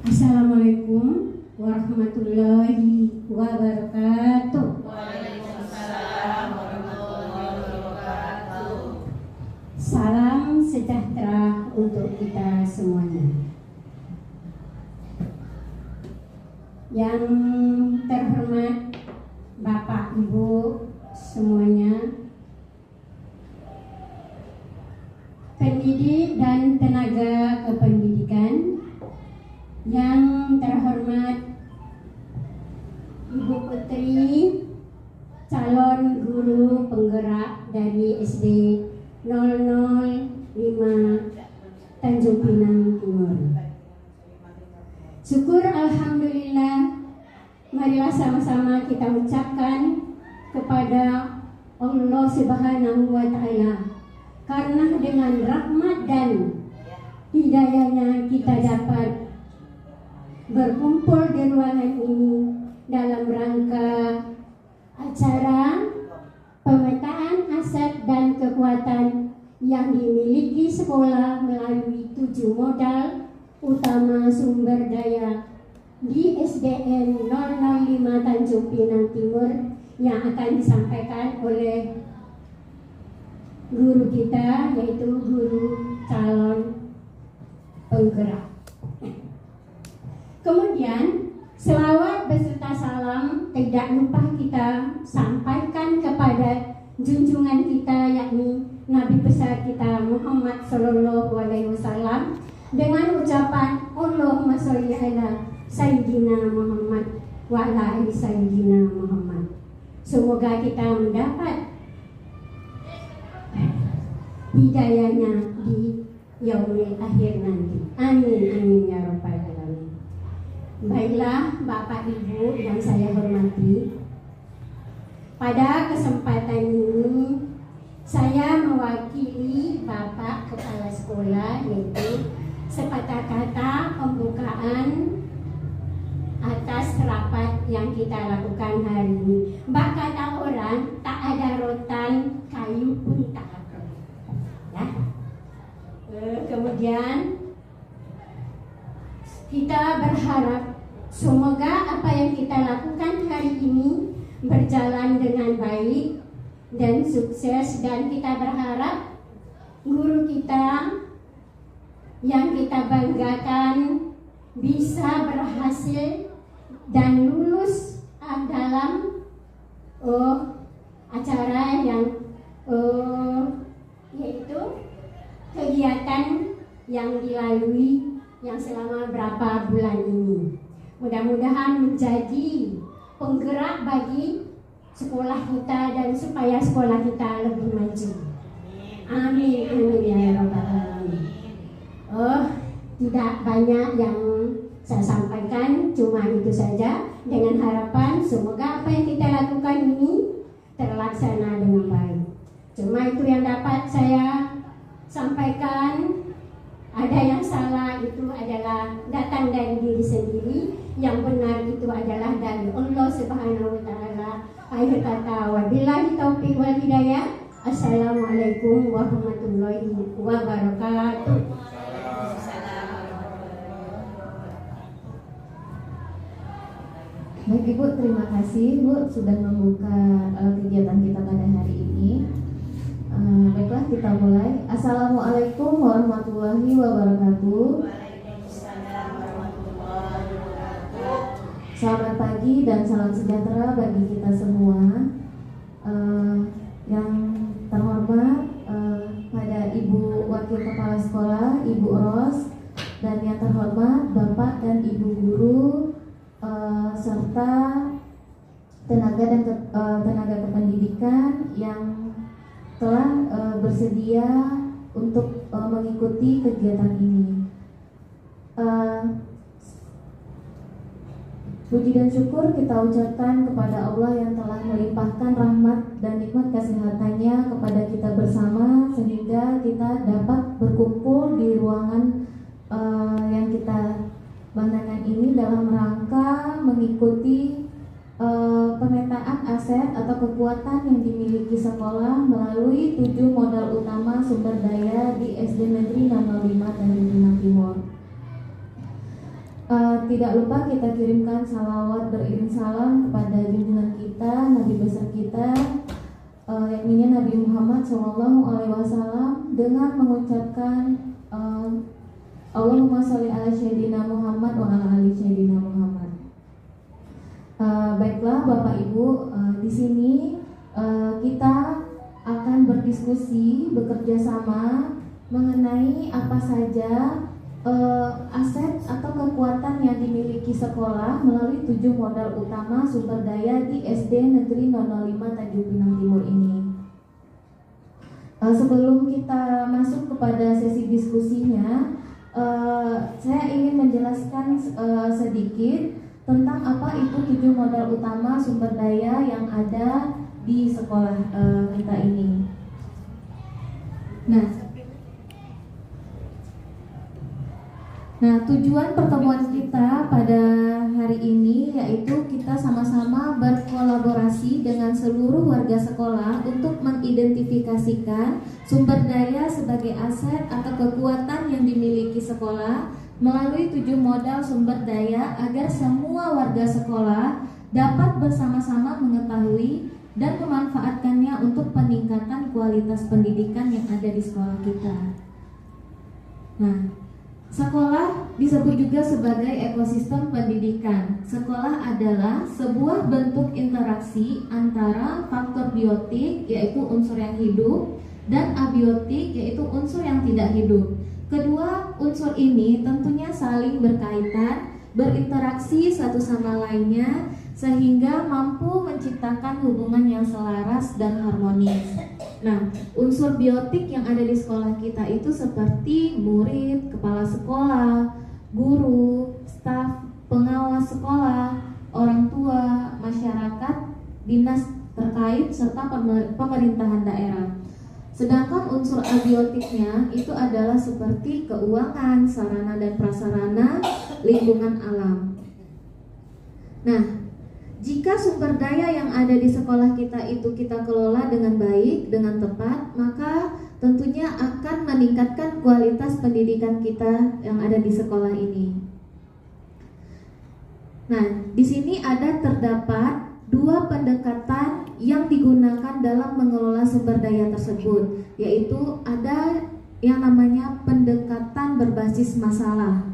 Assalamualaikum warahmatullahi wabarakatuh. Waalaikumsalam warahmatullahi wabarakatuh. Salam sejahtera untuk kita semuanya. Yang terhormat Bapak Ibu semuanya, pendidik dan tenaga kependidikan, yang terhormat Ibu Putri, calon guru penggerak dari SD 005 Tanjung Pinang Timur. Syukur alhamdulillah, marilah sama-sama kita ucapkan kepada Allah Subhanahu wa Ta'ala, karena dengan rahmat dan hidayahnya kita dapat berkumpul di ruangan ini dalam rangka acara pemetaan aset dan kekuatan yang dimiliki sekolah melalui 7 modal utama sumber daya di SDN 005 Tanjung Pinang Timur yang akan disampaikan oleh guru kita, yaitu guru calon penggerak. Kemudian selawat beserta salam tidak lupa kita sampaikan kepada junjungan kita, yakni Nabi besar kita Muhammad Sallallahu Alaihi Wasallam, dengan ucapan Allahumma sholli ala Sayyidina Muhammad wa ala ali Sayyidina Muhammad. Semoga kita mendapat hidayahnya di yaumil akhir nanti. Amin amin ya rabbal alamin. Baiklah Bapak Ibu yang saya hormati, pada kesempatan ini saya mewakili Bapak Kepala Sekolah, yaitu sepatah kata pembukaan atas rapat yang kita lakukan hari ini. Mbak, kata orang, tak ada rotan, kayu pun tak ada. Ya. Kemudian kita berharap semoga apa yang kita lakukan hari ini berjalan dengan baik dan sukses, dan kita berharap guru kita yang kita banggakan bisa berhasil dan lulus dalam acara yang yaitu kegiatan yang dilalui yang selama berapa bulan ini. Mudah-mudahan menjadi penggerak bagi sekolah kita dan supaya sekolah kita lebih maju. Amin amin ya rabbal alamin. Tidak banyak yang saya sampaikan, cuma itu saja, dengan harapan semoga apa yang kita lakukan ini terlaksana dengan baik. Cuma itu yang dapat saya sampaikan. Ada yang salah itu adalah datang dari diri sendiri, yang benar itu adalah dari Allah Subhanahu wa Ta'ala. Akhir kata, wabillahi taufiq wal hidayah. Assalamualaikum warahmatullahi wabarakatuh. Baik Ibu, terima kasih Bu sudah membuka kegiatan kita pada hari ini. Baiklah, kita mulai. Assalamualaikum warahmatullahi wabarakatuh. Waalaikumsalam warahmatullahi wabarakatuh. Selamat pagi dan salam sejahtera bagi kita semua. Yang terhormat pada Ibu Wakil Kepala Sekolah, Ibu Ros, dan yang terhormat Bapak dan Ibu Guru, serta tenaga kependidikan yang telah bersedia untuk mengikuti kegiatan ini. Puji dan syukur kita ucapkan kepada Allah yang telah melimpahkan rahmat dan nikmat kesehatannya kepada kita bersama, sehingga kita dapat berkumpul di ruangan yang kita banggakan ini dalam rangka mengikuti pemetaan aset atau kekuatan yang dimiliki sekolah melalui 7 modal utama sumber daya di SD Negeri 005 Tanjung Pinang Timur. Tidak lupa kita kirimkan salawat beriring salam kepada junjungan kita, Nabi besar kita, yakni Nabi Muhammad SAW, dengan mengucapkan Allahumma sholli ala Sayyidina Muhammad wa ala ali Sayyidina Muhammad. Baiklah Bapak Ibu, di sini kita akan berdiskusi, bekerja sama mengenai apa saja aset atau kekuatan yang dimiliki sekolah melalui 7 modal utama sumber daya di SD Negeri 005 Tanjung Pinang Timur ini. Sebelum kita masuk kepada sesi diskusinya, saya ingin menjelaskan sedikit tentang apa itu 7 modal utama sumber daya yang ada di sekolah kita ini. Nah, tujuan pertemuan kita pada hari ini yaitu kita sama-sama berkolaborasi dengan seluruh warga sekolah untuk mengidentifikasikan sumber daya sebagai aset atau kekuatan yang dimiliki sekolah melalui 7 modal sumber daya agar semua warga sekolah dapat bersama-sama mengetahui dan memanfaatkannya untuk peningkatan kualitas pendidikan yang ada di sekolah kita. Nah, sekolah disebut juga sebagai ekosistem pendidikan. Sekolah adalah sebuah bentuk interaksi antara faktor biotik, yaitu unsur yang hidup, dan abiotik, yaitu unsur yang tidak hidup. Kedua unsur ini tentunya saling berkaitan, berinteraksi satu sama lainnya, sehingga mampu menciptakan hubungan yang selaras dan harmonis. Nah, unsur biotik yang ada di sekolah kita itu seperti murid, kepala sekolah, guru, staf, pengawas sekolah, orang tua, masyarakat, dinas terkait, serta pemerintahan daerah. Sedangkan unsur abiotiknya itu adalah seperti keuangan, sarana dan prasarana, lingkungan alam. Nah, jika sumber daya yang ada di sekolah kita itu kita kelola dengan baik, dengan tepat, maka tentunya akan meningkatkan kualitas pendidikan kita yang ada di sekolah ini. Nah, di sini terdapat 2 pendekatan yang digunakan dalam mengelola sumber daya tersebut, yaitu ada yang namanya pendekatan berbasis masalah.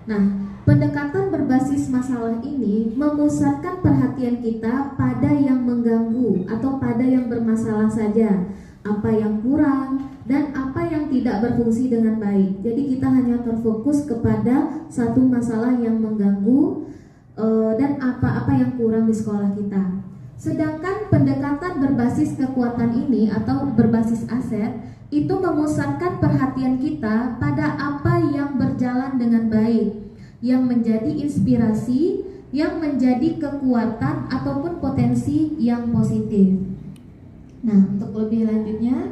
Nah, pendekatan berbasis masalah ini memusatkan perhatian kita pada yang mengganggu atau pada yang bermasalah saja, apa yang kurang dan apa yang tidak berfungsi dengan baik. Jadi kita hanya terfokus kepada satu masalah yang mengganggu dan apa-apa yang kurang di sekolah kita. Sedangkan pendekatan berbasis kekuatan ini atau berbasis aset itu memusatkan perhatian kita pada apa yang berjalan dengan baik, yang menjadi inspirasi, yang menjadi kekuatan ataupun potensi yang positif. Nah, untuk lebih lanjutnya,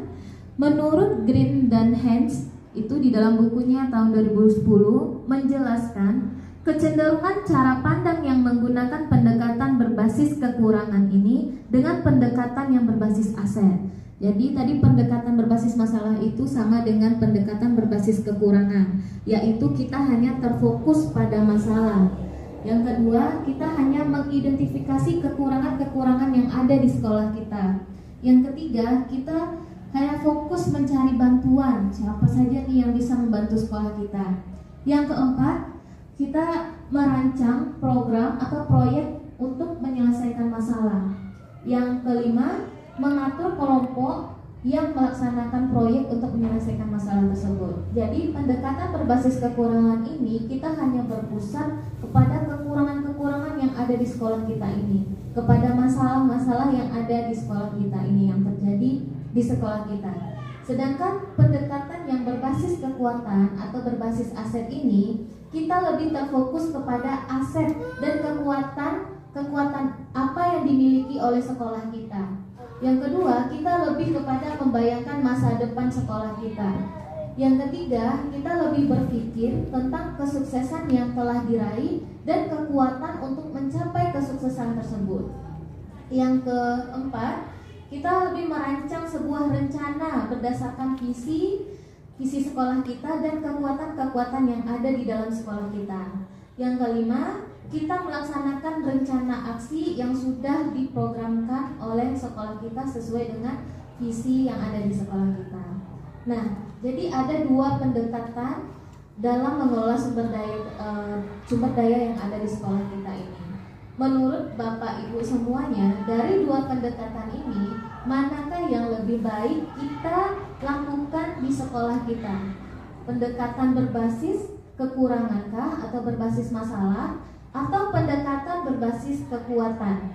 menurut Green dan Hans itu di dalam bukunya tahun 2010 menjelaskan kecenderungan cara pandang yang menggunakan pendekatan berbasis kekurangan ini dengan pendekatan yang berbasis aset. Jadi tadi pendekatan berbasis masalah itu sama dengan pendekatan berbasis kekurangan, yaitu kita hanya terfokus pada masalah. Yang kedua, kita hanya mengidentifikasi kekurangan-kekurangan yang ada di sekolah kita. Yang ketiga, kita hanya fokus mencari bantuan, siapa saja nih yang bisa membantu sekolah kita. Yang keempat, kita merancang program atau proyek untuk menyelesaikan masalah. Yang kelima, mengatur kelompok yang melaksanakan proyek untuk menyelesaikan masalah tersebut. Jadi pendekatan berbasis kekurangan ini kita hanya berpusat kepada kekurangan-kekurangan yang ada di sekolah kita ini, kepada masalah-masalah yang ada di sekolah kita ini, yang terjadi di sekolah kita. Sedangkan pendekatan yang berbasis kekuatan atau berbasis aset ini, kita lebih terfokus kepada aset dan kekuatan apa yang dimiliki oleh sekolah kita. Yang kedua, kita lebih kepada membayangkan masa depan sekolah kita. Yang ketiga, kita lebih berpikir tentang kesuksesan yang telah diraih dan kekuatan untuk mencapai kesuksesan tersebut. Yang keempat, kita lebih merancang sebuah rencana berdasarkan visi sekolah kita dan kekuatan-kekuatan yang ada di dalam sekolah kita. Yang kelima, kita melaksanakan rencana aksi yang sudah diprogramkan oleh sekolah kita sesuai dengan visi yang ada di sekolah kita. Nah, jadi ada dua pendekatan dalam mengelola sumber daya yang ada di sekolah kita ini. Menurut Bapak Ibu semuanya, dari dua pendekatan ini, manakah yang lebih baik kita lakukan di sekolah kita? Pendekatan berbasis kekurangankah atau berbasis masalah, atau pendekatan berbasis kekuatan?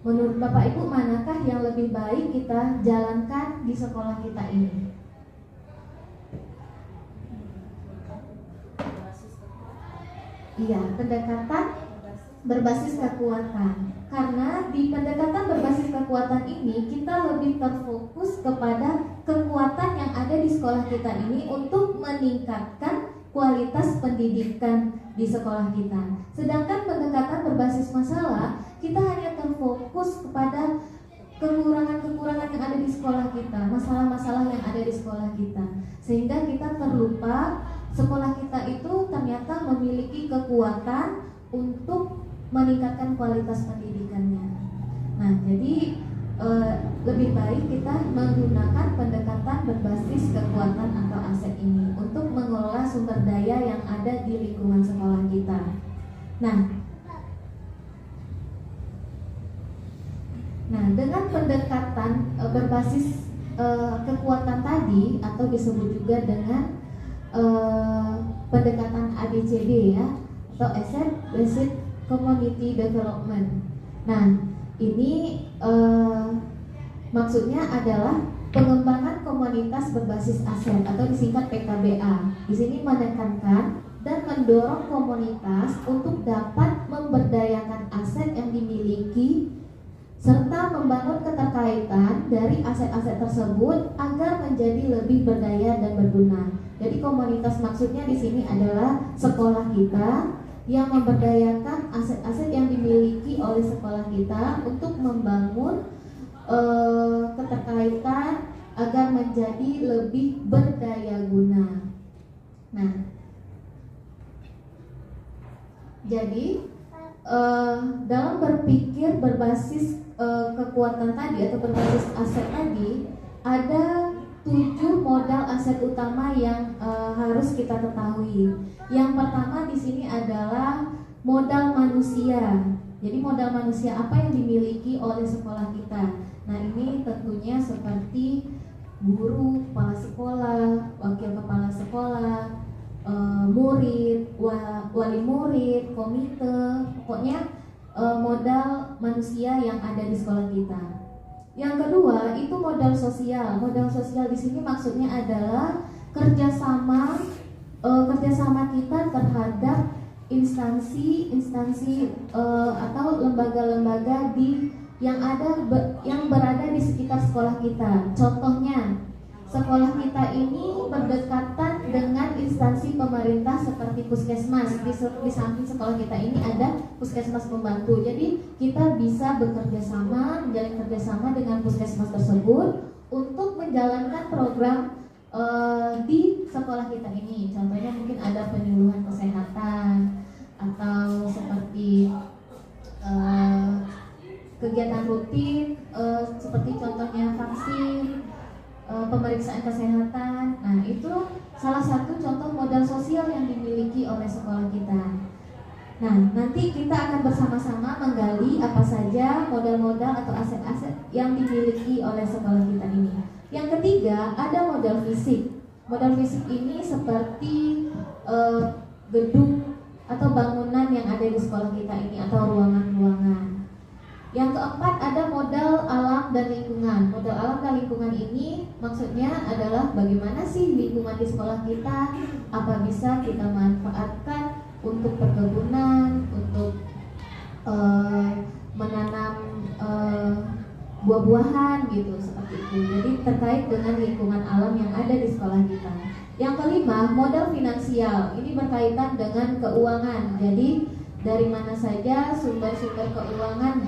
Menurut Bapak Ibu, manakah yang lebih baik kita jalankan di sekolah kita ini? Iya, pendekatan berbasis kekuatan. Karena di pendekatan berbasis kekuatan ini kita lebih terfokus kepada kekuatan yang ada di sekolah kita ini untuk meningkatkan kualitas pendidikan di sekolah kita. Sedangkan pendekatan berbasis masalah, kita hanya terfokus kepada kekurangan-kekurangan yang ada di sekolah kita, masalah-masalah yang ada di sekolah kita, sehingga kita terlupa sekolah kita itu ternyata memiliki kekuatan untuk meningkatkan kualitas pendidikannya. Nah, jadi lebih baik kita menggunakan pendekatan berbasis kekuatan atau aset ini untuk mengelola sumber daya yang ada di lingkungan sekolah kita. Nah, dengan pendekatan berbasis kekuatan tadi, atau disebut juga dengan pendekatan ABCD ya, atau Asset Based Community Development. Nah, ini maksudnya adalah pengembangan komunitas berbasis aset atau disingkat PKBA. Di sini menekankan dan mendorong komunitas untuk dapat memberdayakan aset yang dimiliki serta membangun keterkaitan dari aset-aset tersebut agar menjadi lebih berdaya dan berguna. Jadi komunitas maksudnya di sini adalah sekolah kita yang memberdayakan aset-aset yang dimiliki oleh sekolah kita untuk membangun keterkaitan agar menjadi lebih berdaya guna. Nah, jadi dalam berpikir berbasis kekuatan tadi atau berbasis aset tadi, ada 7 modal aset utama yang harus kita ketahui. Yang pertama di sini adalah modal manusia. Jadi modal manusia apa yang dimiliki oleh sekolah kita? Nah, ini tentunya seperti guru, kepala sekolah, wakil kepala sekolah, murid, wali murid, komite, pokoknya modal manusia yang ada di sekolah kita. Yang kedua itu modal sosial. Modal sosial di sini maksudnya adalah kerjasama kita terhadap instansi atau lembaga-lembaga yang berada di sekitar sekolah kita. Contohnya, sekolah kita ini berdekatan dengan instansi pemerintah seperti puskesmas. Di samping sekolah kita ini ada puskesmas pembantu. Jadi kita bisa menjalin kerjasama dengan puskesmas tersebut untuk menjalankan program di sekolah kita ini. Contohnya mungkin ada penyuluhan kesehatan atau seperti kegiatan rutin seperti contohnya vaksin, pemeriksaan kesehatan. Nah, itu salah satu contoh modal sosial yang dimiliki oleh sekolah kita. Nah, nanti kita akan bersama-sama menggali apa saja modal-modal atau aset-aset yang dimiliki oleh sekolah kita ini. Yang ketiga, ada modal fisik. Modal fisik ini seperti gedung atau bangunan yang ada di sekolah kita ini atau ruangan-ruangan. Yang keempat ada modal alam dan lingkungan. Modal alam dan lingkungan ini maksudnya adalah bagaimana sih lingkungan di sekolah kita, apa bisa kita manfaatkan untuk perkebunan, untuk menanam buah-buahan gitu, seperti itu. Jadi terkait dengan lingkungan alam yang ada di sekolah kita. Yang kelima, modal finansial. Ini berkaitan dengan keuangan. Jadi dari mana saja sumber-sumber keuangan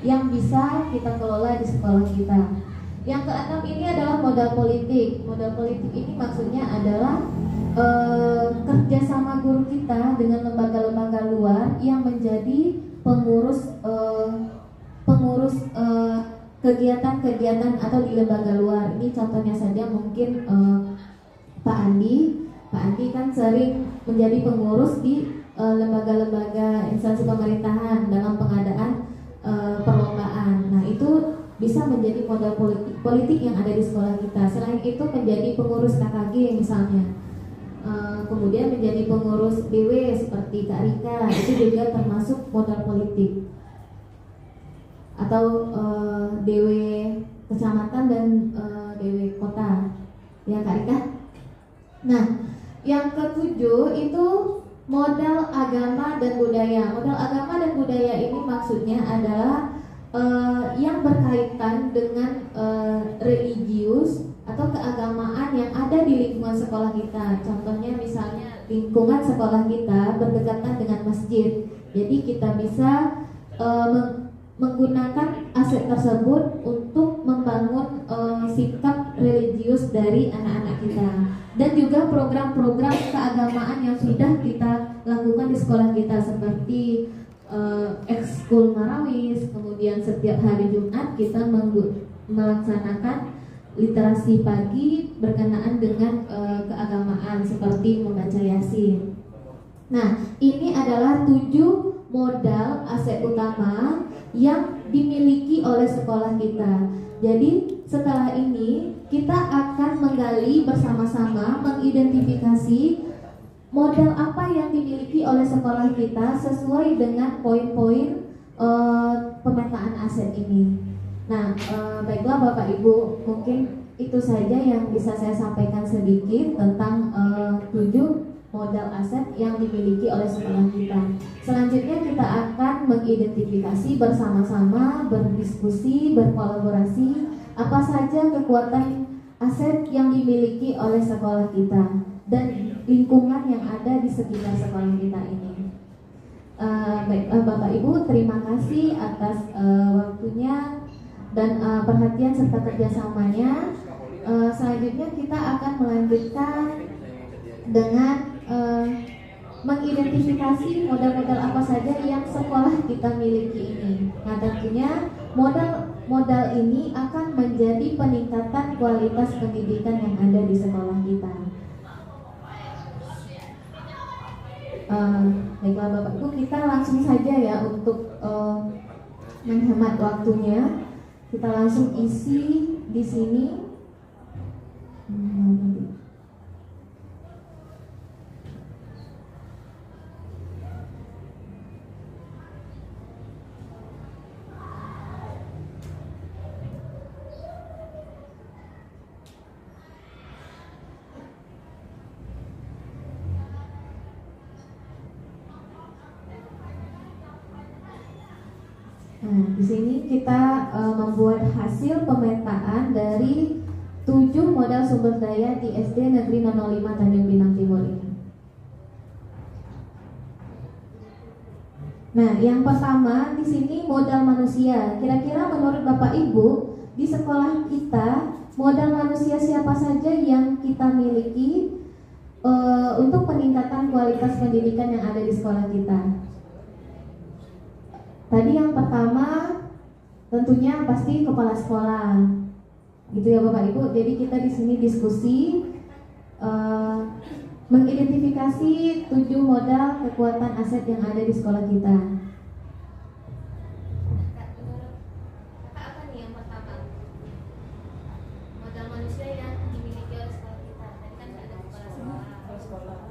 yang bisa kita kelola di sekolah kita. Yang keenam ini adalah modal politik. Modal politik ini maksudnya adalah kerjasama guru kita dengan lembaga-lembaga luar yang menjadi pengurus kegiatan-kegiatan atau di lembaga luar. Ini contohnya saja mungkin Pak Andi kan sering menjadi pengurus di lembaga-lembaga instansi pemerintahan dalam pengadaan perlombaan. Nah, itu bisa menjadi modal politik yang ada di sekolah kita. Selain itu menjadi pengurus KKG misalnya, kemudian menjadi pengurus DW seperti Kak Rika, itu juga termasuk modal politik. Atau DW kecamatan dan DW kota, ya Kak Rika. Nah, yang ketujuh itu modal agama dan budaya. Modal agama dan budaya ini maksudnya adalah yang berkaitan dengan religius atau keagamaan yang ada di lingkungan sekolah kita. Contohnya misalnya lingkungan sekolah kita berdekatan dengan masjid. Jadi kita bisa menggunakan aset tersebut untuk membangun sikap religius dari anak-anak kita. Dan juga program-program keagamaan yang sudah kita lakukan di sekolah kita seperti ekskul marawis, kemudian setiap hari Jumat kita melaksanakan literasi pagi berkenaan dengan keagamaan seperti membaca Yasin. Nah, ini adalah 7 modal aset utama yang dimiliki oleh sekolah kita. Jadi setelah ini kita akan menggali bersama-sama, mengidentifikasi modal apa yang dimiliki oleh sekolah kita sesuai dengan poin-poin pemetaan aset ini. Nah, baiklah Bapak Ibu, mungkin itu saja yang bisa saya sampaikan sedikit tentang 7 modal aset yang dimiliki oleh sekolah kita. Selanjutnya kita akan mengidentifikasi bersama-sama, berdiskusi, berkolaborasi apa saja kekuatan aset yang dimiliki oleh sekolah kita dan lingkungan yang ada di sekitar sekolah kita ini. Bapak Ibu, terima kasih atas waktunya dan perhatian serta kerjasamanya. Selanjutnya kita akan melanjutkan dengan mengidentifikasi modal-modal apa saja yang sekolah kita miliki ini. Nah, tentunya modal ini akan menjadi peningkatan kualitas pendidikan yang ada di sekolah kita. Baiklah Bapak Ibu, kita langsung saja ya untuk menghemat waktunya. Kita langsung isi di sini. Nah, di sini kita membuat hasil pemetaan dari 7 modal sumber daya di SD Negeri 005 Tanjung Pinang Timur ini. Nah, yang pertama di sini modal manusia. Kira-kira menurut Bapak Ibu di sekolah kita modal manusia siapa saja yang kita miliki untuk peningkatan kualitas pendidikan yang ada di sekolah kita? Tadi yang pertama tentunya pasti kepala sekolah, gitu ya Bapak Ibu. Jadi kita di sini diskusi mengidentifikasi 7 modal kekuatan aset yang ada di sekolah kita. Apa nih yang pertama? Modal manusia yang dimiliki oleh sekolah kita. Tadi kan ada kepala sekolah.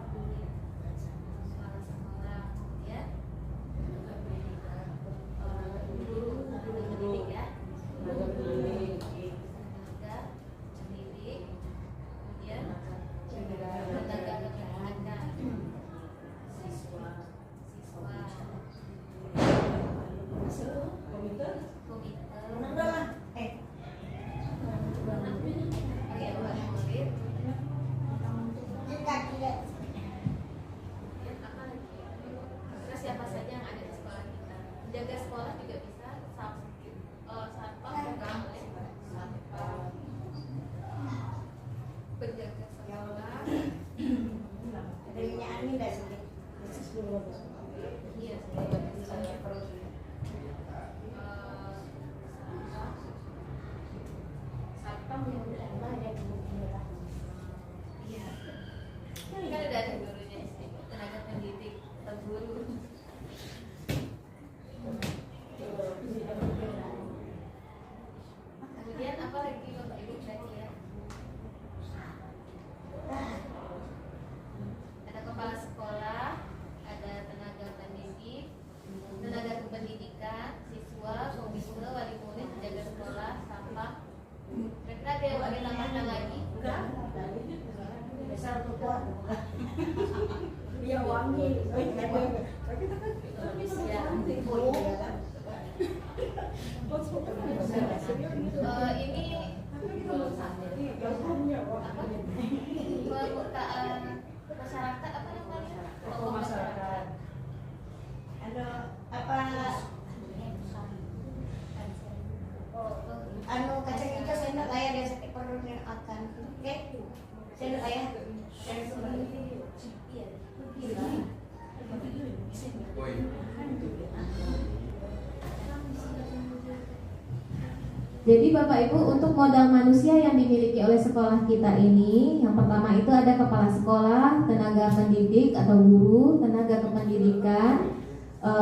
Ini pembukaan masyarakat apa namanya? Tokoh masyarakat. Kacang hijau sendok ayah dia sakit perut yang akan sendok ayah Jadi Bapak Ibu, untuk modal manusia yang dimiliki oleh sekolah kita ini, yang pertama itu ada kepala sekolah, tenaga pendidik atau guru, tenaga kependidikan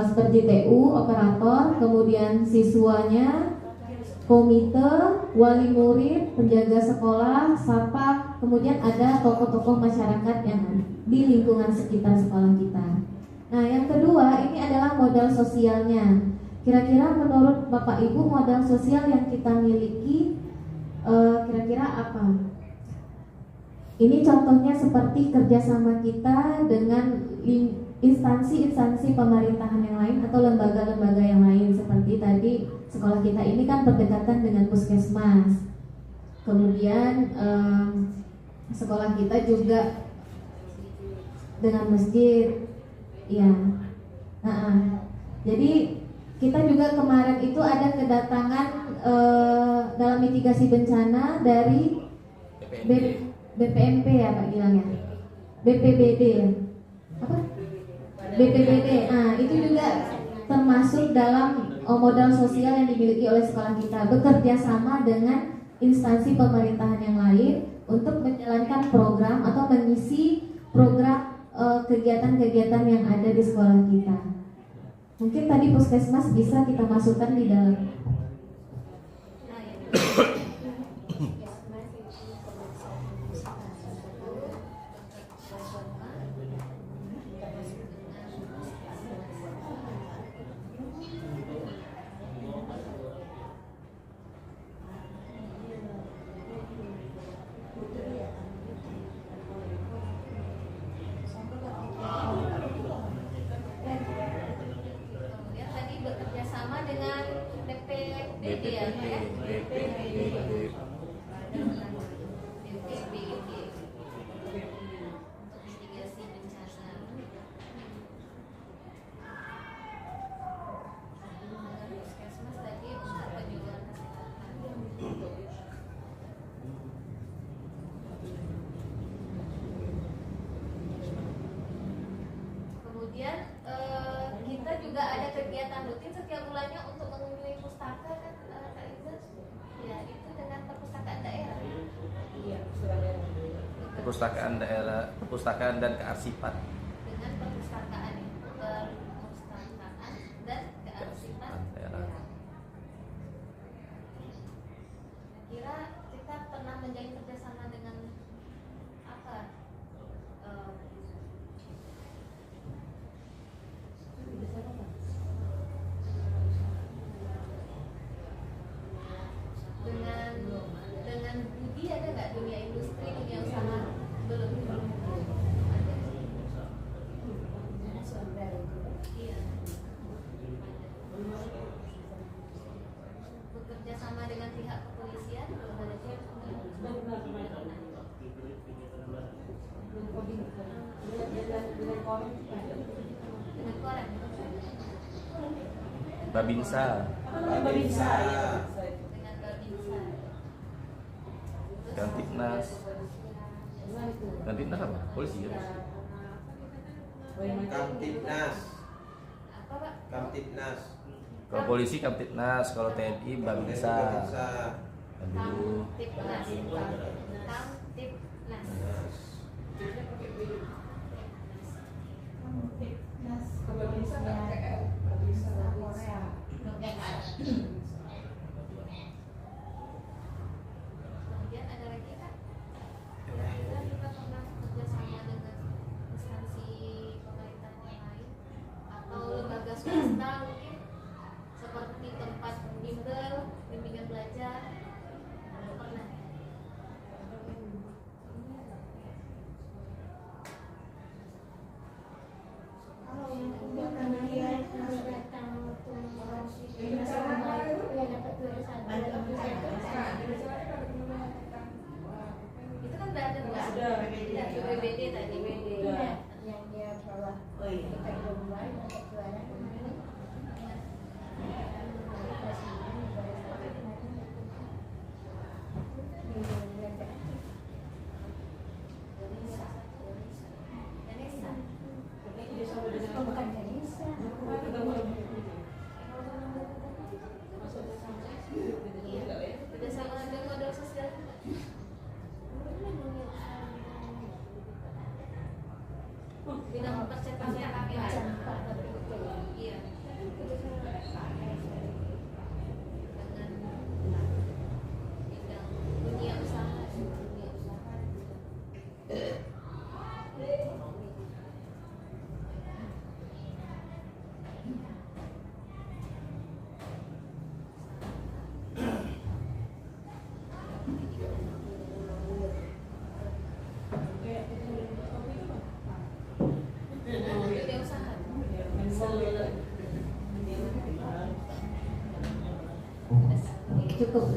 seperti TU, operator, kemudian siswanya, komite, wali murid, penjaga sekolah, satpam, kemudian ada tokoh-tokoh masyarakat yang di lingkungan sekitar sekolah kita. Nah, yang kedua ini adalah modal sosialnya. Kira-kira menurut Bapak Ibu modal sosial yang kita miliki kira-kira apa? Ini contohnya seperti kerjasama kita dengan instansi-instansi pemerintahan yang lain atau lembaga-lembaga yang lain. Seperti tadi sekolah kita ini kan berdekatan dengan puskesmas. Kemudian sekolah kita juga dengan masjid. Ya. Jadi kita juga kemarin itu ada kedatangan dalam mitigasi bencana dari BPMP ya Pak Gilang ya, BPBD ya, apa? BPBD. Nah itu juga termasuk dalam modal sosial yang dimiliki oleh sekolah kita, bekerja sama dengan instansi pemerintahan yang lain untuk menjalankan program atau mengisi program kegiatan-kegiatan yang ada di sekolah kita. Mungkin tadi puskesmas bisa kita masukkan di dalam. Kemudian kita juga ada kegiatan rutin setiap bulannya untuk mengunjungi pustaka kan Kak Iza? Ya, itu dengan perpustakaan daerah. Iya, Perpustakaan daerah, perpustakaan dan kearsipan. Dengan perpustakaan dan kearsipan daerah. Kira kita pernah menjalin kerjasama dengan apa? Dengan Budi ada nggak, dunia industri, dunia usaha? Belum. Iya. Bekerja sama dengan pihak kepolisian belum ada. Dengan koran. Babinsa. Dengan Babinsa. Kamtibnas. Kamtibnas apa? Polisi ya? Kamtibnas. Apa Pak? Kamtibnas. Kalau polisi Kamtibnas, kalau TNI Babinsa. Aduh. Kamtibnas. Kemudian ada lagi Kak? Kira-kira kita pernah bekerja sama dengan instansi pemerintahan yang lain atau lembaga swasta mungkin seperti tempat bimbel, bimbingan belajar, pernah? BPBD tadi. Yang dia bawa. Oh iya. Kita domba, ada juara. Bukan Ganesha. Berdasarkan ada modal sosial. Bidang percetakan KPI. Iya. Dengan bidang dunia usaha. Dunia usaha. Cukup.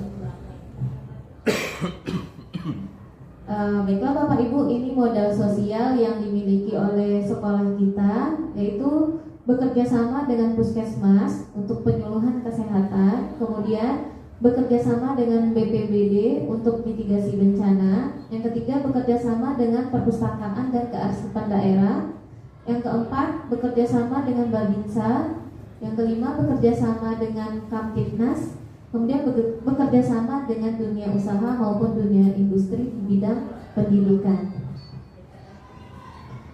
Baiklah Bapak Ibu, ini modal sosial yang dimiliki oleh sekolah kita, yaitu bekerja sama dengan puskesmas untuk penyuluhan kesehatan, kemudian bekerja sama dengan BPBD untuk mitigasi bencana, yang ketiga bekerja sama dengan perpustakaan dan kearsipan daerah, yang keempat bekerja sama dengan Babinsa, yang kelima bekerja sama dengan Kamtibnas, kemudian bekerja sama dengan dunia usaha maupun dunia industri di bidang pendidikan.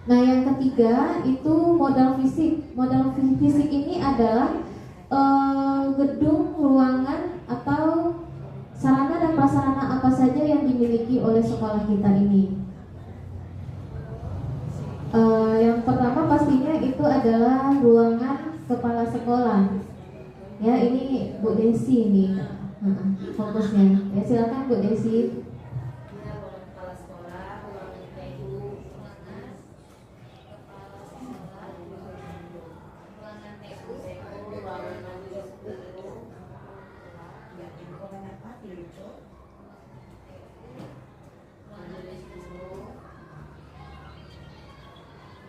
Nah, yang ketiga itu modal fisik. Modal fisik ini adalah gedung, ruangan, atau sarana dan prasarana apa saja yang dimiliki oleh sekolah kita ini. Yang pertama pastinya itu adalah ruangan kepala sekolah. Ya, ini Bu Desi ini fokusnya. Ya, silakan Bu Desi. Kepala sekolah, ruangan TU, ruangan majelis guru, majelis guru,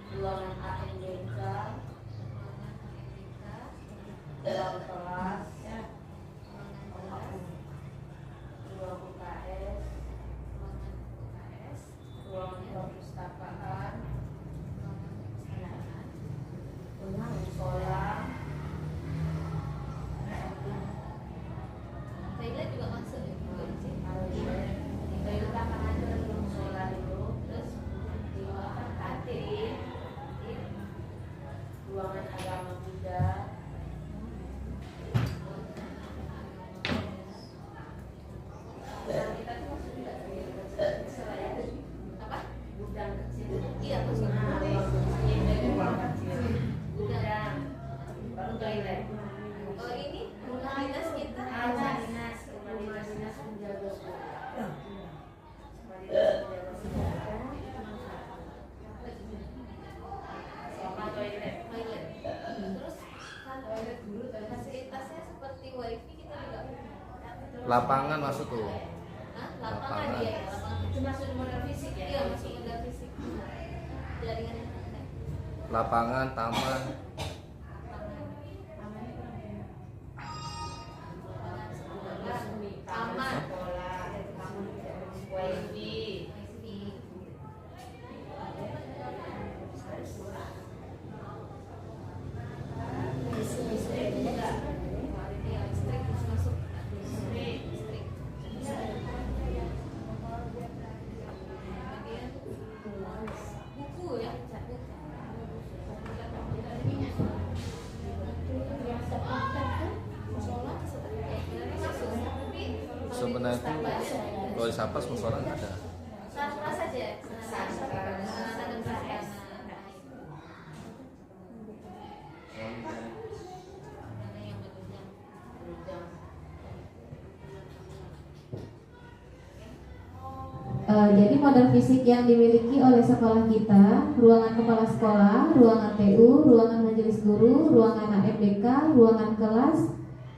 ruangan AMDK, ruang kelas, ruang UKS, ruang perpustakaan, musola, Thailand juga masuk ya. itu kan aja dulu musola dulu, terus di kantin, ruangan agama Buddha. Kita tuh masuk juga musola ya, Apa? gudang kecil. Iya, masuk. Nah, ruang kecil, gudang, baru toilet. Oh, ini rumah dinas kita. Rumah dinas penjaga sekolah. Rumah dinas penjaga sekolah. Sama toilet. Toilet. Terus fasilitasnya seperti wifi kita juga. Lapangan masuk tuh. Hah? Lapangan Lapangan. ya, lapangan. Itu masuk modal fisik ya? Iya, masuk modal fisik. Jaringan internet. Lapangan, taman. Taman sekolah, wifi. Listrik juga. Listrik terus masuk. Listrik. Listrik. Kemudian buku ya, musola sebenarnya masuk, tapi Sebenarnya itu kalau di Sapas musola nggak ada. sastra saja. Sastra. Sarana dan prasarana. Mana yang bedanya? Jadi modal fisik yang dimiliki oleh sekolah kita, ruangan kepala sekolah, ruangan TU, ruangan majelis guru, ruangan AMDK, ruangan kelas,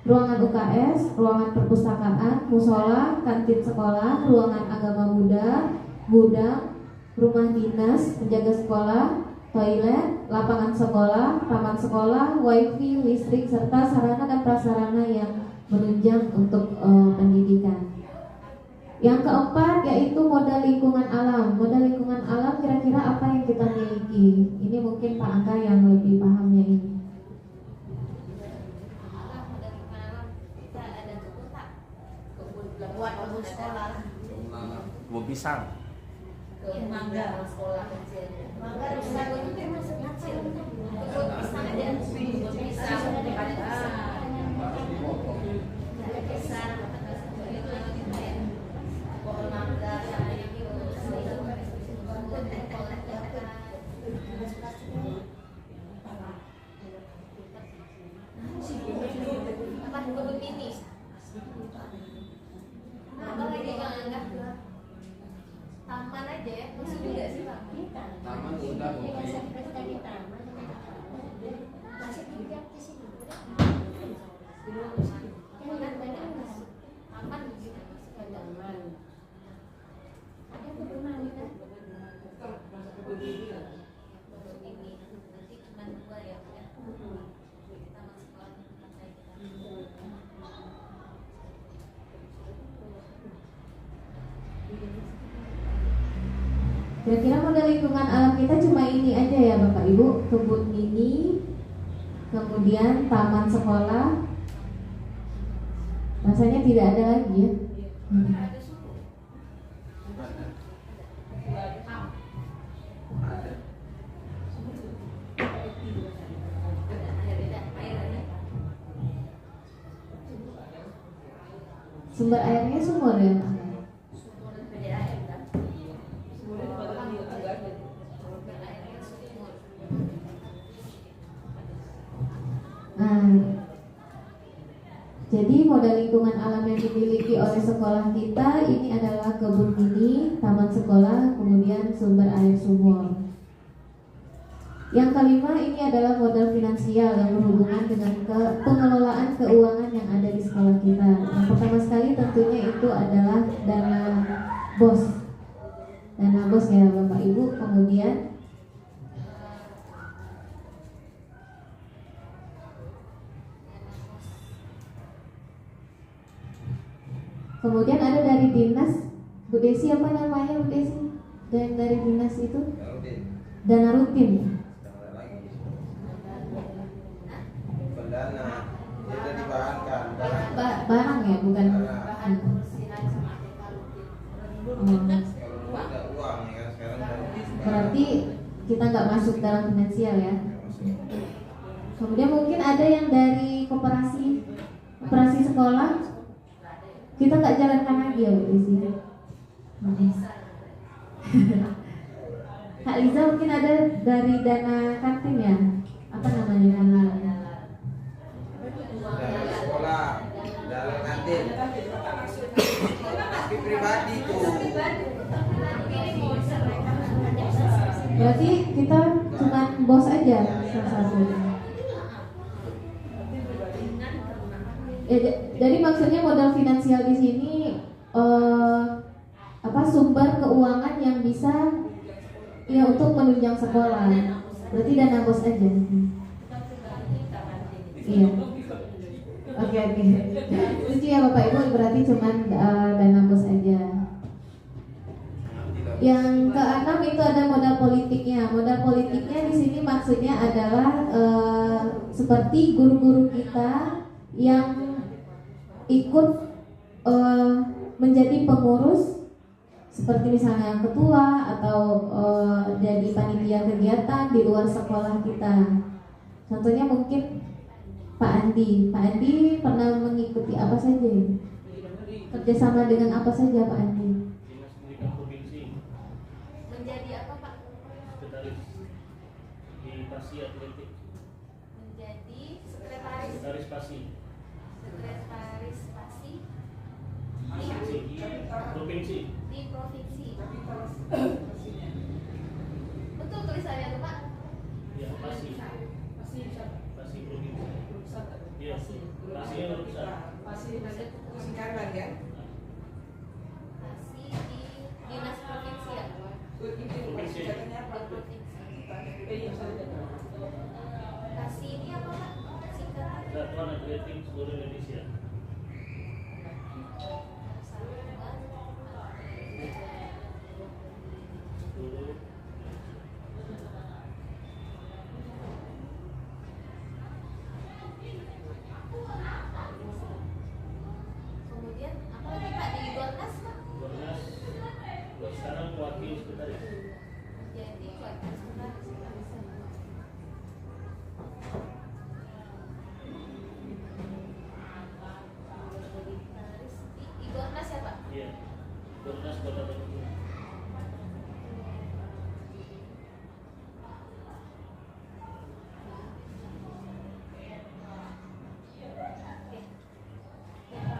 ruangan UKS, ruangan perpustakaan, musola, kantin sekolah, ruangan agama Buddha, gudang, rumah dinas, penjaga sekolah, toilet, lapangan sekolah, taman sekolah, wifi, listrik, serta sarana dan prasarana yang menunjang untuk pendidikan. Yang keempat yaitu modal lingkungan alam. Modal lingkungan alam kira-kira apa yang kita miliki? Ini mungkin Pak Angga yang lebih pahamnya ini. Modal lingkungan alam kita ada kebun tak? buat kebun sekolah. Kebun pisang. Mangga sekolah kecil. Mangga bisa Kebun termasuk kecil. Kebun pisang aja. Kebun pisang di Padang. Ada pisang. Pohon mangga sama itu. Apa kebun mini? Apa lagi Bang Angga? Taman aja ya, masuk juga sih Pak. Taman udah kopi. Masih tidak di sini. Kan banyak mas. Taman juga masuk ada. Ada kebun mawar kan? Kebun ini nanti cuma 2 ya Pak ya. Kita masuk ke tempat saya kita. Kira-kira modal lingkungan alam kita cuma ini aja ya Bapak Ibu, kebun mini, kemudian taman sekolah. Rasanya tidak ada lagi ya. Ada suku. Ada. Sumber airnya sumur ya Pak? Nah, jadi modal lingkungan alam yang dimiliki oleh sekolah kita ini adalah kebun mini, taman sekolah, kemudian sumber air sumur. Yang kelima ini adalah modal finansial yang berhubungan dengan pengelolaan keuangan yang ada di sekolah kita. Yang pertama sekali tentunya itu adalah dana BOS. Dana BOS ya Bapak Ibu, Kemudian ada dari dinas, Bu Desi apa namanya Bu Desi? Dan dari dinas itu dana rutin. Pendana, dia dibahankan Barang ya, bukan? Bahan urusinan sama teknologi. Oh. kalau ada uang ya kan sekarang Berarti kita nggak masuk dalam finansial ya. Kemudian mungkin ada yang dari koperasi sekolah. Kita nggak jalankan lagi ya Bu Desi. Kak Liza mungkin ada dari dana kantin ya. Apa namanya dana? dari sekolah, dari kantin, tapi pribadi tuh. Berarti kita cuma bos aja salah satu. Jadi maksudnya modal finansial di sini sumber keuangan yang bisa ya untuk menunjang sekolah. Berarti dana bos aja. Iya. Oke. Lucu ya Bapak Ibu, berarti cuma dana bos aja. Yang keenam itu ada modal politiknya. Modal politiknya di sini maksudnya adalah seperti guru-guru kita yang ikut menjadi pengurus, seperti misalnya ketua atau jadi panitia kegiatan di luar sekolah kita. Contohnya mungkin Pak Andi. Pak Andi pernah mengikuti apa saja? Kerjasama dengan apa saja Pak Andi? Dinas Pendidikan Provinsi, Menjadi apa Pak? sekretaris di Pasi Atletik, Menjadi sekretaris sekretaris Pasi Pasi Provinsi. di provinsi. Betul tulisannya tuh Pak? Ya, Pasi Provinsi. Iya, Pasi yang urusan. Pasi di dinas provinsi ya? Dewan Atletik seluruh Indonesia. Seluruh Kemudian apa lagi Pak di Gornas Pak? Gornas buat sekarang wakil sekretaris. Jadi wakil sekretaris. Sekretaris di Gornas ya Pak? Iya. Gornas Kota Bandung.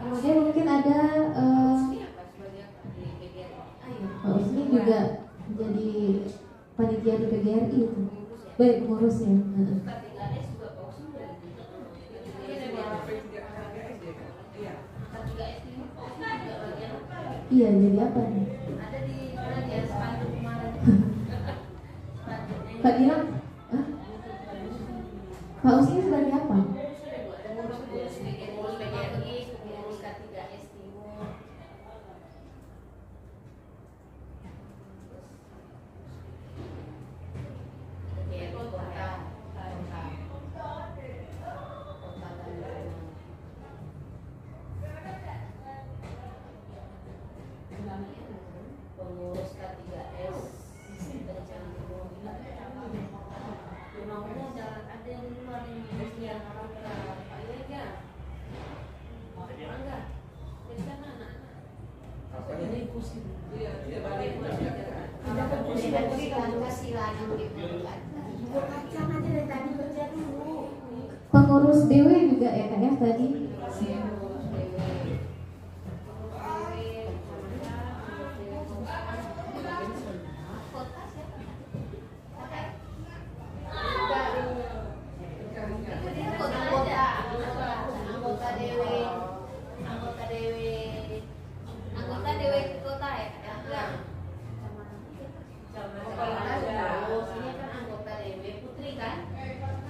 Kemudian mungkin ada Pak Usni juga jadi panitia di PGRI itu. Baik, pengurus ya. Iya, jadi apa nih? Ada di bagian spanduk kemarin. Pak Gilang? Hah? Pak Usni sebagai apa? Pengurus PGRI, pengurus K3S Timur. PGRI Kota pengurus K3S dan Jalan Timur. Rumahnya jalan ada yang di luar ini yang harapkan Pak Yega. Enggak. Dari sana anak-anak. Apanya? Iya, kasih lagi gitu kan. Jangan aja dari tadi kerja dulu. Pengurus DW juga ya Kak ya tadi? Kota siapa? Anggota DW. Anggota DW Kota ya? Enggak. Ini kan anggota DW Putri kan?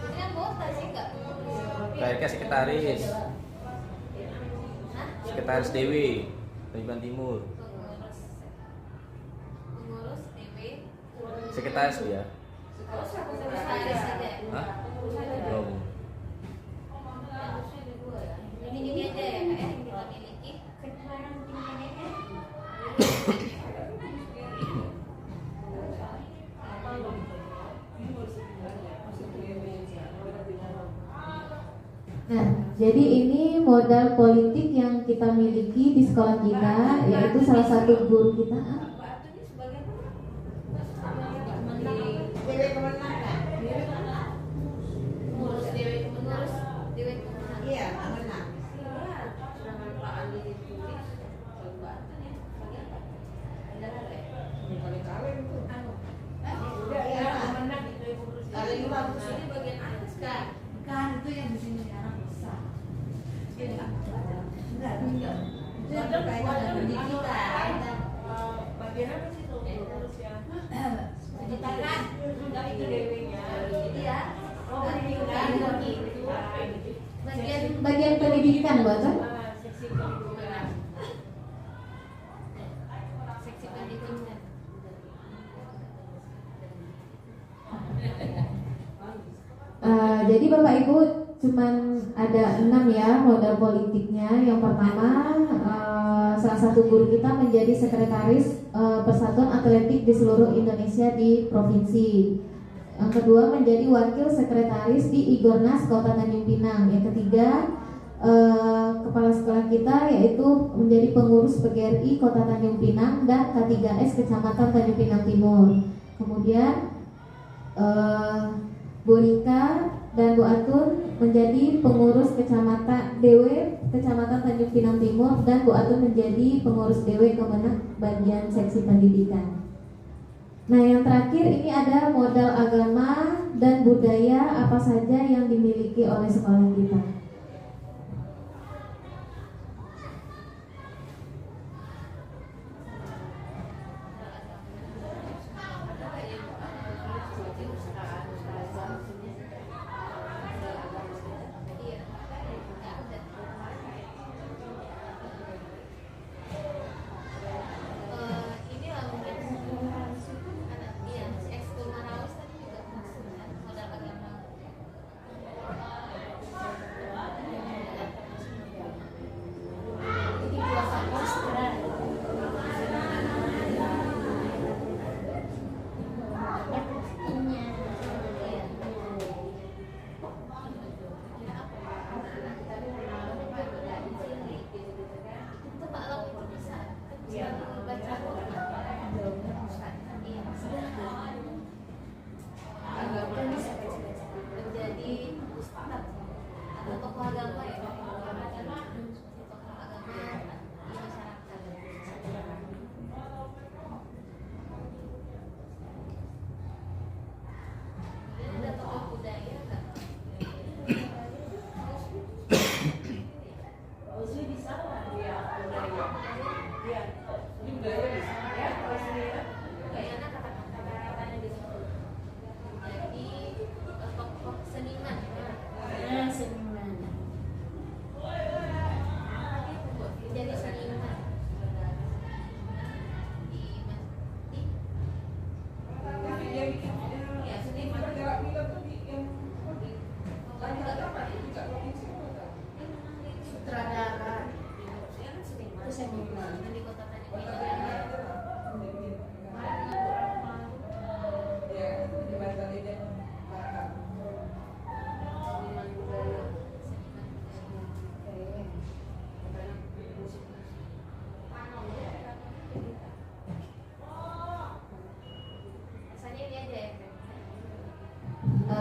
Ini anggota sih enggak pengurus. KRK sekretaris. Hah? Sekretaris Dewi Kalimantan Timur. Pengurus DW. Sekretaris dia. Sekretaris aja ya? Hah? Belum. Ini aja ya Kak ya yang kita miliki. Nah, jadi ini modal politik yang kita miliki di sekolah kita, yaitu salah satu guru kita. DW kemenangan. Pengurus DW Kemenang. Iya, kemenang. Kalau ini bagus ini bagian atas kan? Kan itu yang di sini anak besar. Enggak. Itu yang berkaitan dengan pendidikan. Bagian apa sih tuh? Pengurusnya. Pendidikan. Enggak itu DW-nya. Iya. Oh, pendidikan gitu. Bagian pendidikan, Mbak kan? Seksi pendidikan. Seksi pendidikan. Jadi Bapak Ibu cuman ada 6 ya modal politiknya. Yang pertama, salah satu guru kita menjadi sekretaris Persatuan Atletik di seluruh Indonesia di provinsi. Yang kedua, menjadi wakil sekretaris di Igornas Kota Tanjung Pinang. Yang ketiga, kepala sekolah kita yaitu menjadi pengurus PGRI Kota Tanjung Pinang dan K3S Kecamatan Tanjung Pinang Timur. Kemudian Bu Rika dan Bu Atun menjadi pengurus Kecamatan DW Kecamatan Tanjung Pinang Timur, dan Bu Atun menjadi pengurus DW Kemenang bagian seksi pendidikan. Nah, yang terakhir ini ada modal agama dan budaya apa saja yang dimiliki oleh sekolah kita.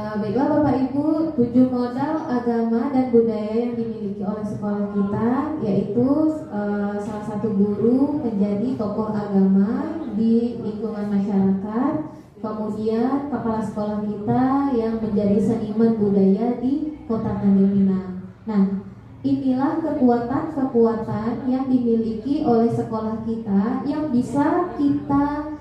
Baiklah Bapak Ibu, 7 modal agama dan budaya yang dimiliki oleh sekolah kita, yaitu salah satu guru menjadi tokoh agama di lingkungan masyarakat, kemudian kepala sekolah kita yang menjadi seniman budaya di Kota Tanjung Pinang. Nah, inilah kekuatan-kekuatan yang dimiliki oleh sekolah kita yang bisa kita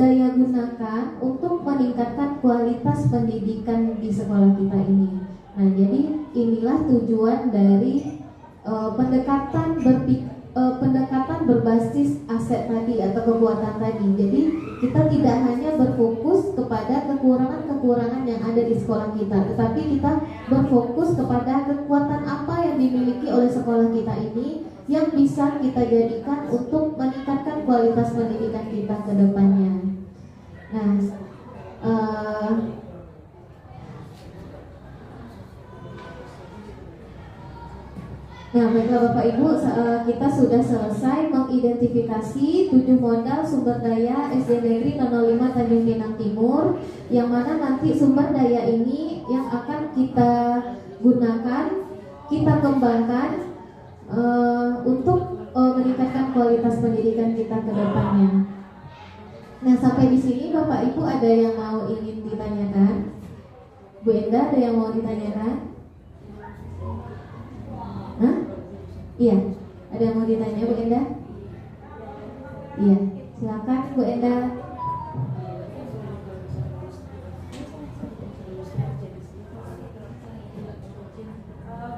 daya gunakan untuk meningkatkan kualitas pendidikan di sekolah kita ini. Nah, jadi inilah tujuan dari pendekatan berbasis aset tadi atau kekuatan tadi. Jadi kita tidak hanya berfokus kepada kekurangan-kekurangan yang ada di sekolah kita, tetapi kita berfokus kepada kekuatan apa yang dimiliki oleh sekolah kita ini yang bisa kita jadikan untuk meningkatkan kualitas pendidikan kita ke depannya. Nah, baiklah Bapak Ibu, kita sudah selesai mengidentifikasi 7 modal sumber daya SD Negeri 005 Tanjung Pinang Timur, yang mana nanti sumber daya ini yang akan kita gunakan, kita kembangkan untuk meningkatkan kualitas pendidikan kita ke depannya. Nah, sampai di sini Bapak Ibu ada yang mau ingin ditanyakan? Bu Enda, ada yang mau ditanyakan? Hah? Iya, ada yang mau ditanya Bu Enda? Iya, silakan Bu Enda.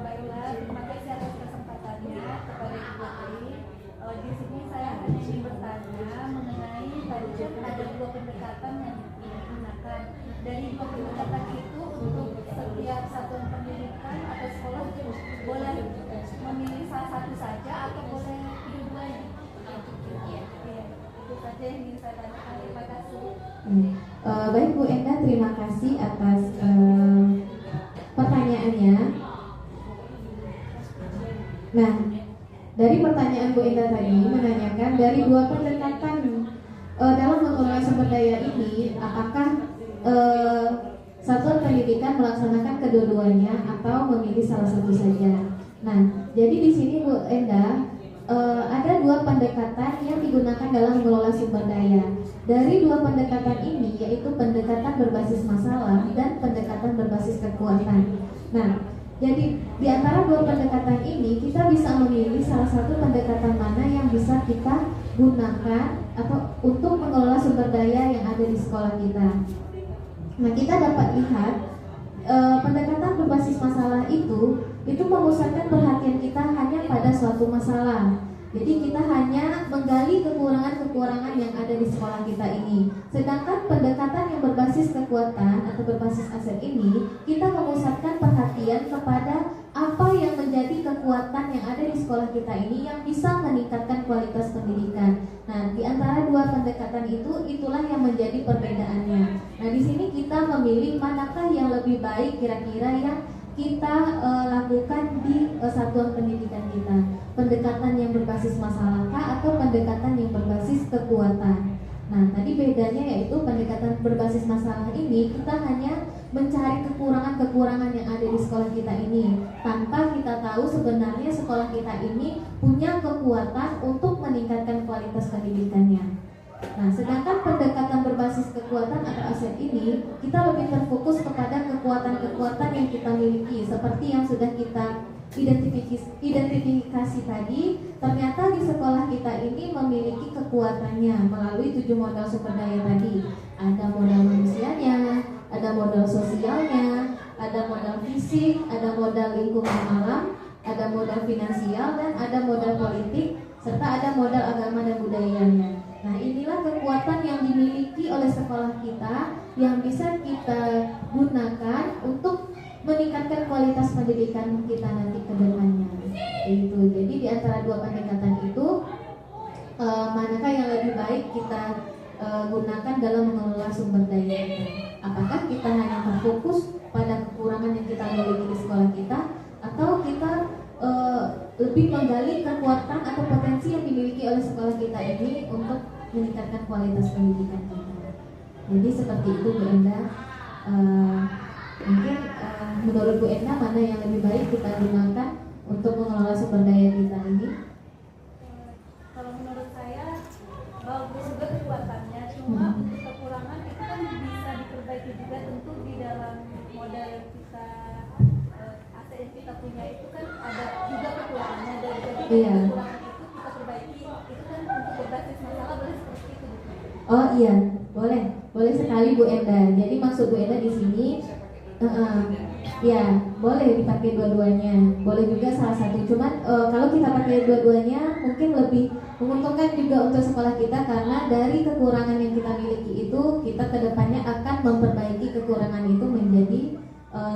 Baiklah, terima kasih atas kesempatannya kepada Ibu Tri. Di sini saya hanya ingin bertanya mengenai tadi ada 2 pendekatan yang digunakan. Dari 2 pendekatan itu untuk setiap satuan pendidikan atau sekolah boleh memilih salah satu saja atau boleh dua-duanya? Iya, itu saja yang ingin saya tanyakan. Terima kasih. Baik Bu Enda, terima kasih atas pertanyaannya. Nah, dari pertanyaan Bu Enda tadi menanyakan dari 2 pendekatan dalam mengelola sumber daya ini, apakah satuan pendidikan melaksanakan kedua-duanya atau memilih salah satu saja. Nah, jadi di sini Bu Enda ada 2 pendekatan yang digunakan dalam mengelola sumber daya. Dari 2 pendekatan ini, yaitu pendekatan berbasis masalah dan pendekatan berbasis kekuatan. Nah, jadi di antara 2 pendekatan ini kita bisa memilih salah satu pendekatan mana yang bisa kita gunakan atau untuk mengelola sumber daya yang ada di sekolah kita. Nah, kita dapat lihat pendekatan berbasis masalah itu memusatkan perhatian kita hanya pada suatu masalah. Jadi kita hanya menggali kekurangan-kekurangan yang ada di sekolah kita ini. Sedangkan pendekatan yang berbasis kekuatan atau berbasis aset ini, kita memusatkan perhatian kepada apa yang menjadi kekuatan yang ada di sekolah kita ini yang bisa meningkatkan kualitas pendidikan. Nah, di antara 2 pendekatan itulah yang menjadi perbedaannya. Nah, di sini kita memilih manakah yang lebih baik kira-kira yang kita lakukan di satuan pendidikan kita. Pendekatan yang berbasis masalah atau pendekatan yang berbasis kekuatan. Nah, tadi bedanya yaitu pendekatan berbasis masalah ini kita hanya mencari kekurangan-kekurangan yang ada di sekolah kita ini tanpa kita tahu sebenarnya sekolah kita ini punya kekuatan untuk meningkatkan kualitas pendidikannya. Nah, sedangkan pendekatan berbasis kekuatan atau aset ini kita lebih terfokus kepada kekuatan-kekuatan yang kita miliki, seperti yang sudah kita identifikasi tadi. Ternyata di sekolah kita ini memiliki kekuatannya melalui 7 modal sumber daya tadi. Ada modal manusianya, ada modal sosialnya, ada modal fisik, ada modal lingkungan alam, ada modal finansial, dan ada modal politik, serta ada modal agama dan budayanya. Nah, inilah kekuatan yang dimiliki oleh sekolah kita yang bisa kita gunakan untuk meningkatkan kualitas pendidikan kita nanti ke depannya. Itu. Jadi di antara 2 pendekatan itu manakah yang lebih baik kita gunakan dalam mengelola sumber daya kita? Apakah kita hanya terfokus pada kekurangan yang kita miliki di sekolah kita, atau kita lebih menggali kekuatan atau potensi yang dimiliki oleh sekolah kita ini untuk meningkatkan kualitas pendidikan kita? Jadi seperti itu Bu Enda. Mungkin menurut Bu Enda mana yang lebih baik kita gunakan untuk mengelola sumber daya kita ini? Kalau menurut saya bagus juga kekuatannya, cuma untuk kekurangan itu kan bisa diperbaiki juga, tentu di dalam modal yang kita aset yang kita punya itu kan ada juga kekurangannya, dan jadi Iya. kekurangan itu kita perbaiki, itu kan untuk berbasis masalah, boleh seperti itu. Oh iya, boleh sekali Bu Enda. Jadi maksud Bu Enda di sini, ya boleh dipakai dua-duanya, boleh juga salah satu. Cuman kalau kita pakai dua-duanya mungkin lebih menguntungkan juga untuk sekolah kita, karena dari kekurangan yang kita miliki itu kita kedepannya akan memperbaiki kekurangan itu menjadi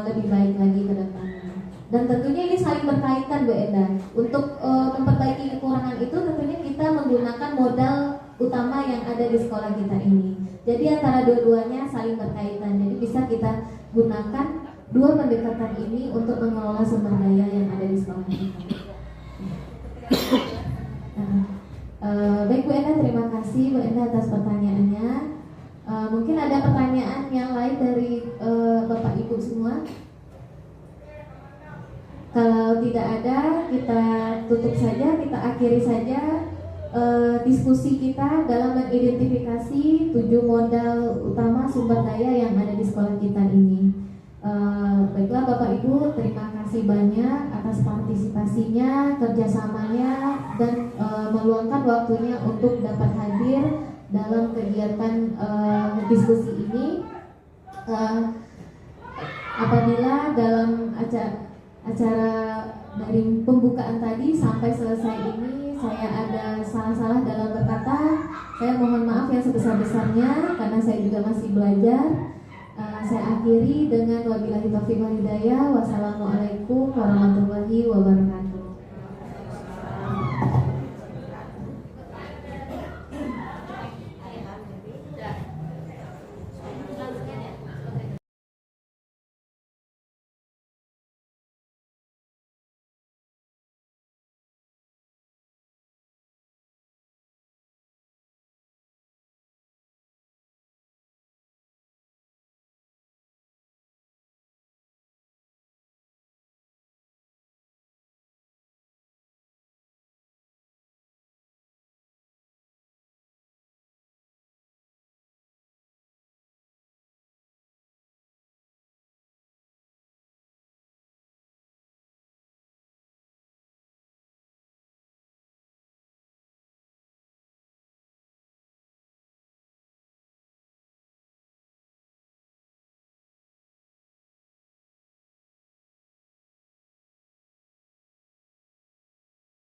lebih baik lagi ke depannya. Dan tentunya ini saling berkaitan Bu Enda. Untuk memperbaiki kekurangan itu tentunya kita menggunakan modal utama yang ada di sekolah kita ini. Jadi antara dua-duanya saling berkaitan. Jadi bisa kita gunakan dua pendekatan ini untuk mengelola sumber daya yang ada di sekolah kita. Baik Bu Enda, terima kasih Bu Enda atas pertanyaannya. Mungkin ada pertanyaan yang lain dari Bapak Ibu semua? Kalau tidak ada, kita tutup saja, kita akhiri saja diskusi kita dalam mengidentifikasi 7 modal utama sumber daya yang ada di sekolah kita ini. Baiklah Bapak Ibu, terima kasih banyak atas partisipasinya, kerjasamanya, dan meluangkan waktunya untuk dapat hadir dalam kegiatan diskusi ini. Apabila dalam acara dari pembukaan tadi sampai selesai ini saya ada salah-salah dalam berkata, saya mohon maaf yang sebesar-besarnya karena saya juga masih belajar. Saya akhiri dengan wabillahi taufiq wal hidayah. Wassalamualaikum warahmatullahi wabarakatuh.